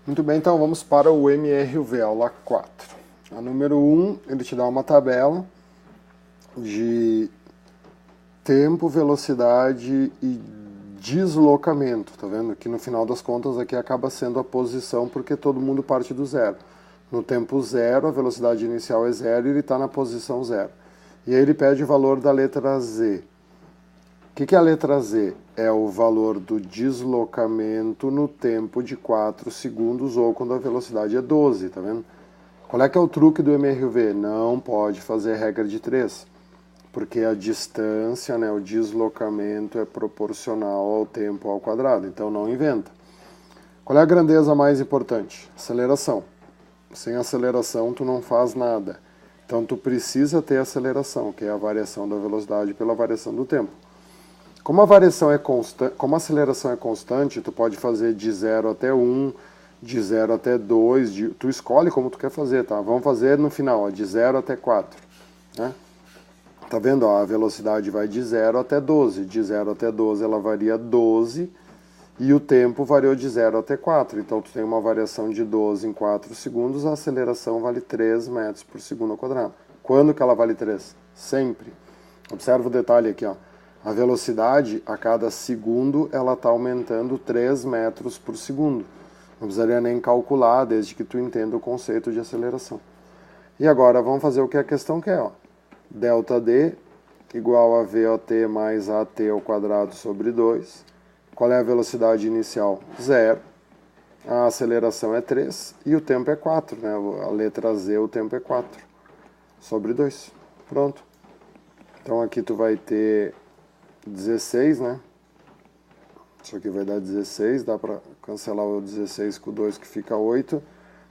Muito bem, então vamos para o MRV, aula 4. A número 1, ele te dá uma tabela de tempo, velocidade e deslocamento, tá vendo? Que no final das contas aqui acaba sendo a posição porque todo mundo parte do zero. No tempo zero, a velocidade inicial é zero e ele está na posição zero. E aí ele pede o valor da letra Z. O que é a letra Z? É o valor do deslocamento no tempo de 4 segundos ou quando a velocidade é 12, tá vendo? Qual é que é o truque do MRV? Não pode fazer regra de 3, porque a distância, né, o deslocamento é proporcional ao tempo ao quadrado, então não inventa. Qual é a grandeza mais importante? Aceleração. Sem aceleração tu não faz nada. Então tu precisa ter aceleração, que é a variação da velocidade pela variação do tempo. Como a variação é constante, como a aceleração é constante, tu pode fazer de 0 até 1, de 0 até 2, tu escolhe como tu quer fazer, tá? Vamos fazer no final, ó, de 0 até 4, né? Tá vendo? Ó, a velocidade vai de 0 até 12, de 0 até 12 ela varia 12 e o tempo variou de 0 até 4, então tu tem uma variação de 12 em 4 segundos, a aceleração vale 3 metros por segundo ao quadrado. Quando que ela vale 3? Sempre. Observa o detalhe aqui, ó. A velocidade, a cada segundo, ela está aumentando 3 metros por segundo. Não precisaria nem calcular, desde que tu entenda o conceito de aceleração. E agora vamos fazer o que a questão quer, ó. Delta D igual a VOT mais AT ao quadrado sobre 2. Qual é a velocidade inicial? 0. A aceleração é 3 e o tempo é 4, né? A letra Z, o tempo é 4 sobre 2. Pronto. Então aqui tu vai ter 16, né? Isso aqui vai dar 16, dá para cancelar o 16 com o 2 que fica 8.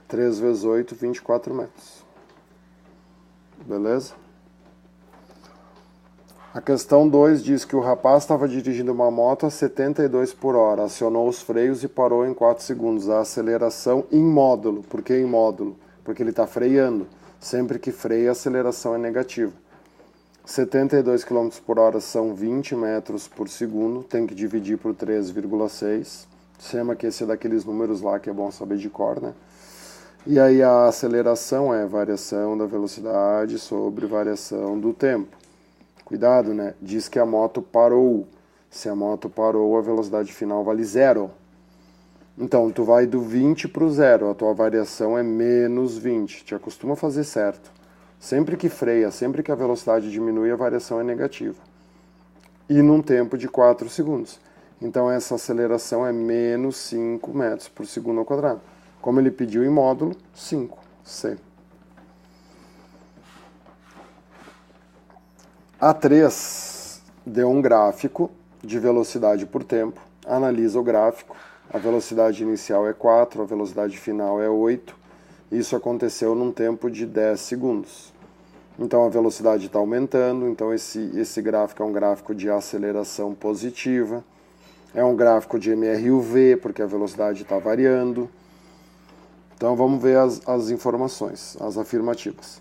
3 vezes 8, 24 metros. Beleza? A questão 2 diz que o rapaz estava dirigindo uma moto a 72 por hora, acionou os freios e parou em 4 segundos. A aceleração em módulo. Por que em módulo? Porque ele está freando. Sempre que freia, a aceleração é negativa. 72 km por hora são 20 metros por segundo, tem que dividir por 3,6. Chama que esse é daqueles números lá que é bom saber de cor, né? E aí a aceleração é variação da velocidade sobre variação do tempo. Cuidado, né? Diz que a moto parou. Se a moto parou, a velocidade final vale 0. Então, tu vai do 20 para o 0, a tua variação é menos 20. Te acostuma a fazer certo. Sempre que freia, sempre que a velocidade diminui, a variação é negativa. E num tempo de 4 segundos. Então essa aceleração é menos 5 metros por segundo ao quadrado. Como ele pediu em módulo, 5, C. A3 deu um gráfico de velocidade por tempo. Analisa o gráfico. A velocidade inicial é 4, a velocidade final é 8. Isso aconteceu num tempo de 10 segundos. Então a velocidade está aumentando, então esse gráfico é um gráfico de aceleração positiva. É um gráfico de MRUV, porque a velocidade está variando. Então vamos ver as informações, as afirmativas.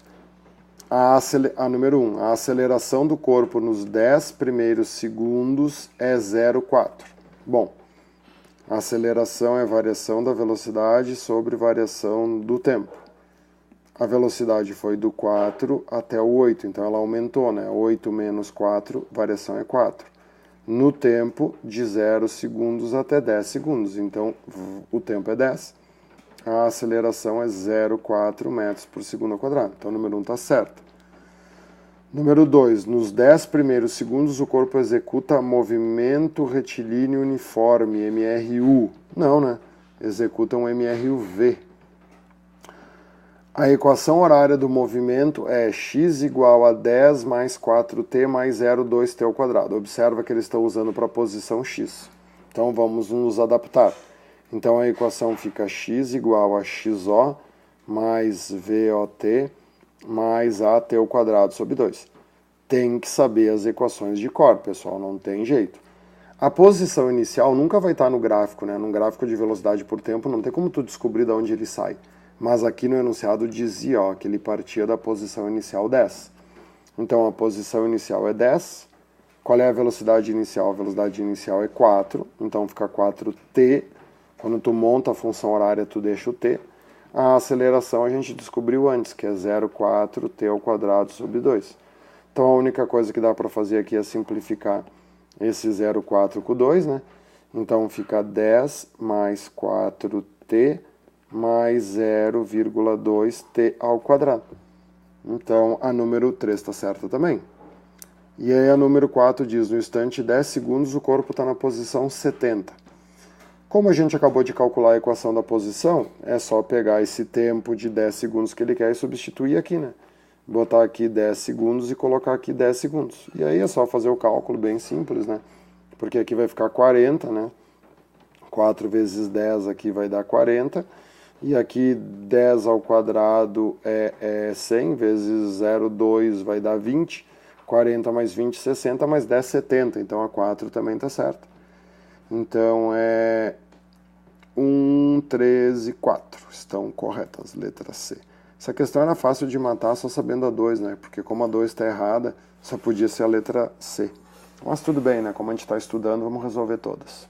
A número 1, a aceleração do corpo nos 10 primeiros segundos é 0,4. Bom, a aceleração é variação da velocidade sobre variação do tempo. A velocidade foi do 4 até o 8, então ela aumentou, né? 8 menos 4, variação é 4. No tempo, de 0 segundos até 10 segundos, então o tempo é 10. A aceleração é 0,4 metros por segundo ao quadrado, então o número 1 está certo. Número 2, nos 10 primeiros segundos o corpo executa movimento retilíneo uniforme, MRU. Não, né? Executa um MRUV. A equação horária do movimento é x igual a 10 mais 4t mais 0,2t ao quadrado. Observa que eles estão usando para a posição x. Então vamos nos adaptar. Então a equação fica x igual a xo mais VOT mais AT ao quadrado sobre 2. Tem que saber as equações de cor, pessoal, não tem jeito. A posição inicial nunca vai estar no gráfico, né? Num gráfico de velocidade por tempo não tem como tu descobrir de onde ele sai. Mas aqui no enunciado dizia, ó, que ele partia da posição inicial 10. Então a posição inicial é 10. Qual é a velocidade inicial? A velocidade inicial é 4, então fica 4t Quando tu monta a função horária, tu deixa o t. A aceleração a gente descobriu antes, que é 0,4t ao quadrado sobre 2. Então a única coisa que dá para fazer aqui é simplificar esse 0,4 com 2, né? Então fica 10 mais 4t mais 0,2t ao quadrado. Então a número 3 está certa também. E aí a número 4 diz, no instante 10 segundos o corpo está na posição 70. Como a gente acabou de calcular a equação da posição, é só pegar esse tempo de 10 segundos que ele quer e substituir aqui, né? Botar aqui 10 segundos e colocar aqui 10 segundos. E aí é só fazer o cálculo bem simples, né? Porque aqui vai ficar 40, né? 4 vezes 10 aqui vai dar 40. E aqui 10 ao quadrado é 100, vezes 0,2 vai dar 20. 40 mais 20, 60, mais 10, 70. Então a 4 também está certa. Então é 1, 3 e 4 estão corretas, letra C. Essa questão era fácil de matar só sabendo a 2, né? Porque como a 2 está errada, só podia ser a letra C. Mas tudo bem, né? Como a gente está estudando, vamos resolver todas.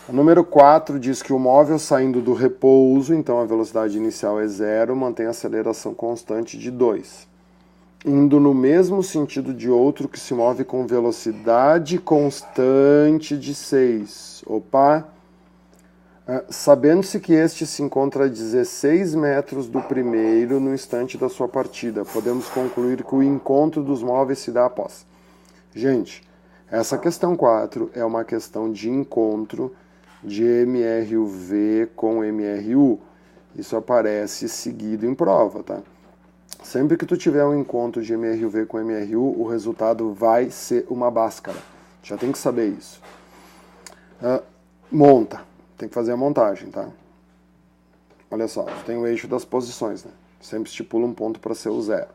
O número 4 diz que o móvel saindo do repouso, então a velocidade inicial é 0, mantém a aceleração constante de 2. Indo no mesmo sentido de outro que se move com velocidade constante de 6. Opa! Sabendo-se que este se encontra a 16 metros do primeiro no instante da sua partida, podemos concluir que o encontro dos móveis se dá após. Gente, essa questão 4 é uma questão de encontro de MRUV com MRU. Isso aparece seguido em prova, tá? Sempre que tu tiver um encontro de MRUV com MRU, o resultado vai ser uma báscara. Já tem que saber isso. Monta. Tem que fazer a montagem, tá? Olha só, tem o eixo das posições, né? Sempre estipula um ponto para ser o 0.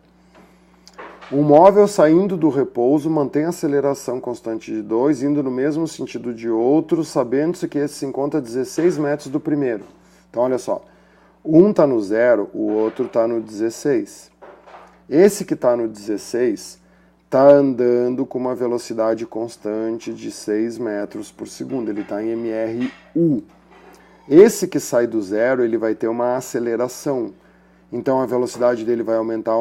O móvel saindo do repouso mantém a aceleração constante de 2, indo no mesmo sentido de outro, sabendo-se que esse se encontra a 16 metros do primeiro. Então, olha só. Um está no 0, o outro está no 16. Esse que está no 16 está andando com uma velocidade constante de 6 metros por segundo. Ele está em MRU. Esse que sai do 0, ele vai ter uma aceleração. Então a velocidade dele vai aumentar,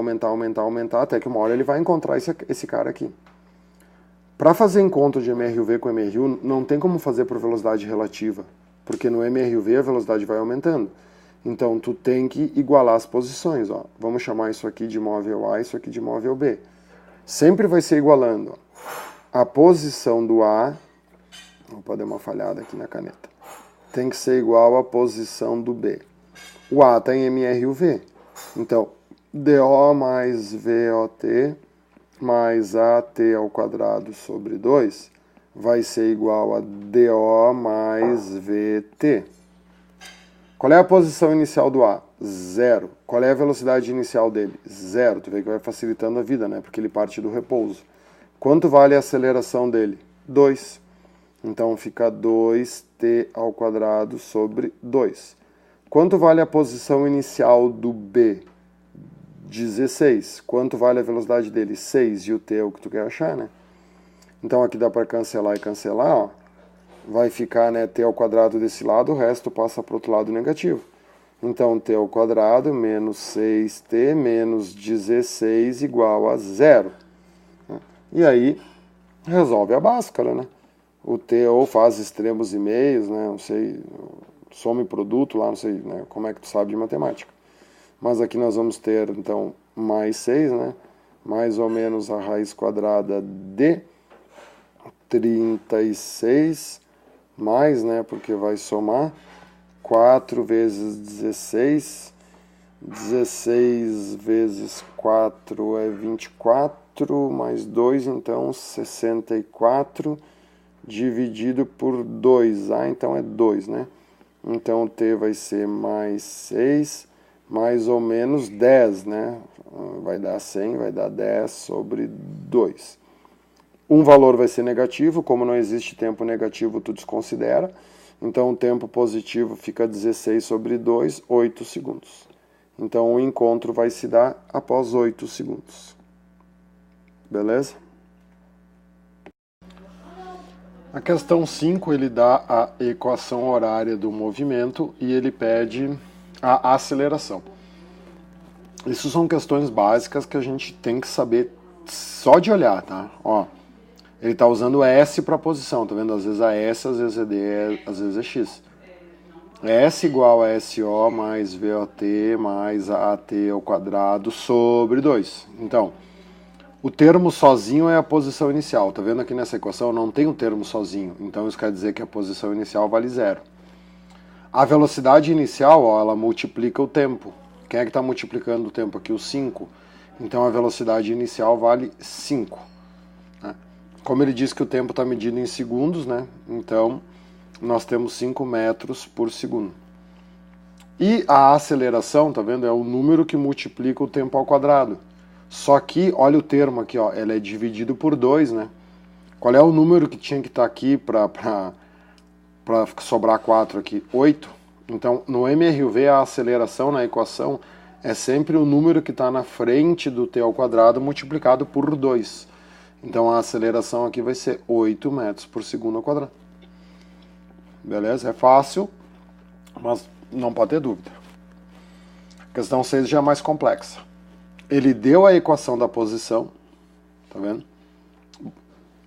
até que uma hora ele vai encontrar esse cara aqui. Para fazer encontro de MRUV com MRU, não tem como fazer por velocidade relativa, porque no MRUV a velocidade vai aumentando. Então tu tem que igualar as posições. Ó. Vamos chamar isso aqui de móvel A, isso aqui de móvel B. Sempre vai ser igualando. Ó. A posição do A, vou dar uma falhada aqui na caneta, tem que ser igual à posição do B. O A está em MRUV. Então, DO mais VOT mais AT ao quadrado sobre 2 vai ser igual a DO mais VT. Qual é a posição inicial do A? 0. Qual é a velocidade inicial dele? 0. Tu vê que vai facilitando a vida, né? Porque ele parte do repouso. Quanto vale a aceleração dele? 2. Então fica 2t ao quadrado sobre 2. Quanto vale a posição inicial do B? 16. Quanto vale a velocidade dele? 6. E o t é o que tu quer achar, né? Então aqui dá para cancelar e cancelar, ó. Vai ficar, né, t ao quadrado desse lado, o resto passa para o outro lado negativo. Então t ao quadrado menos 6t menos 16 igual a 0. E aí resolve a báscara, né? O t ou faz extremos e meios, né? Não sei, soma e produto lá, não sei, né? Como é que tu sabe de matemática. Mas aqui nós vamos ter, então, mais 6, né? Mais ou menos a raiz quadrada de 36, mais, né? Porque vai somar 4 vezes 16, 16 vezes 4 é 24, mais 2, então 64, dividido por 2, então é 2, né? Então t vai ser mais 6, mais ou menos 10, né? Vai dar 100, vai dar 10 sobre 2. Um valor vai ser negativo, como não existe tempo negativo, tu desconsidera. Então o tempo positivo fica 16 sobre 2, 8 segundos. Então o encontro vai se dar após 8 segundos. Beleza? A questão 5, ele dá a equação horária do movimento e ele pede a aceleração. Isso são questões básicas que a gente tem que saber só de olhar, tá? Ó, ele está usando S para posição, tá vendo? Às vezes é S, às vezes é D, às vezes é X. S igual a SO mais VOT mais AT ao quadrado sobre 2. Então, o termo sozinho é a posição inicial. Tá vendo aqui nessa equação? Não tem um termo sozinho. Então isso quer dizer que a posição inicial vale 0. A velocidade inicial, ó, ela multiplica o tempo. Quem é que está multiplicando o tempo aqui? O 5. Então a velocidade inicial vale 5. Né? Como ele diz que o tempo está medido em segundos, né? Então nós temos 5 metros por segundo. E a aceleração, tá vendo? É o número que multiplica o tempo ao quadrado. Só que, olha o termo aqui, ó, ele é dividido por 2, né? Qual é o número que tinha que estar aqui para sobrar 4 aqui? 8. Então, no MRV, a aceleração na equação é sempre o número que está na frente do t ao quadrado multiplicado por 2. Então, a aceleração aqui vai ser 8 metros por segundo ao quadrado. Beleza? É fácil, mas não pode ter dúvida. A questão 6 já é mais complexa. Ele deu a equação da posição, tá vendo?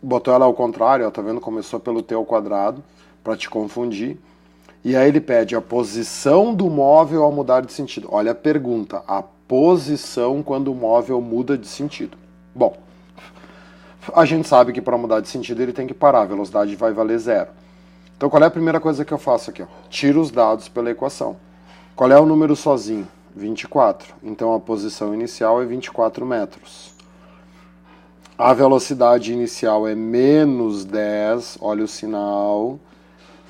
Botou ela ao contrário, ó, tá vendo? Começou pelo t ao quadrado, para te confundir. E aí ele pede a posição do móvel ao mudar de sentido. Olha a pergunta, a posição quando o móvel muda de sentido. Bom, a gente sabe que para mudar de sentido ele tem que parar, a velocidade vai valer 0. Então qual é a primeira coisa que eu faço aqui? Ó? Tiro os dados pela equação. Qual é o número sozinho? 24. Então a posição inicial é 24 metros. A velocidade inicial é menos 10, olha o sinal.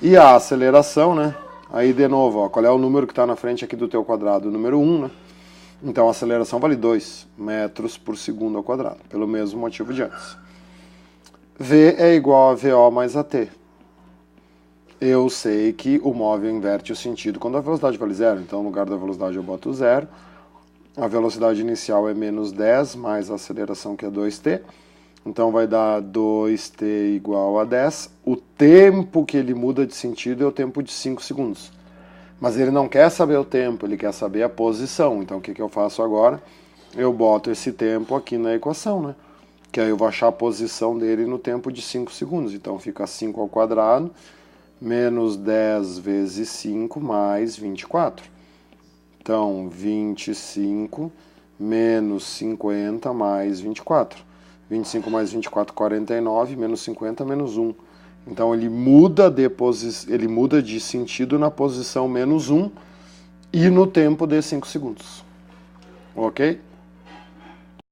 E a aceleração, né? Aí de novo, ó, qual é o número que está na frente aqui do teu quadrado? O número 1, né? Então a aceleração vale 2 metros por segundo ao quadrado, pelo mesmo motivo de antes. V é igual a VO mais AT. Eu sei que o móvel inverte o sentido quando a velocidade vale 0, então no lugar da velocidade eu boto 0. A velocidade inicial é menos 10, mais a aceleração que é 2t. Então vai dar 2t igual a 10. O tempo que ele muda de sentido é o tempo de 5 segundos. Mas ele não quer saber o tempo, ele quer saber a posição. Então o que eu faço agora? Eu boto esse tempo aqui na equação, né? Que aí eu vou achar a posição dele no tempo de 5 segundos. Então fica 5 ao quadrado. Menos 10 vezes 5 mais 24. Então, 25 menos 50 mais 24. 25 mais 24, 49, menos 50, menos 1. Então, ele muda de sentido na posição menos 1 e no tempo de 5 segundos. Ok?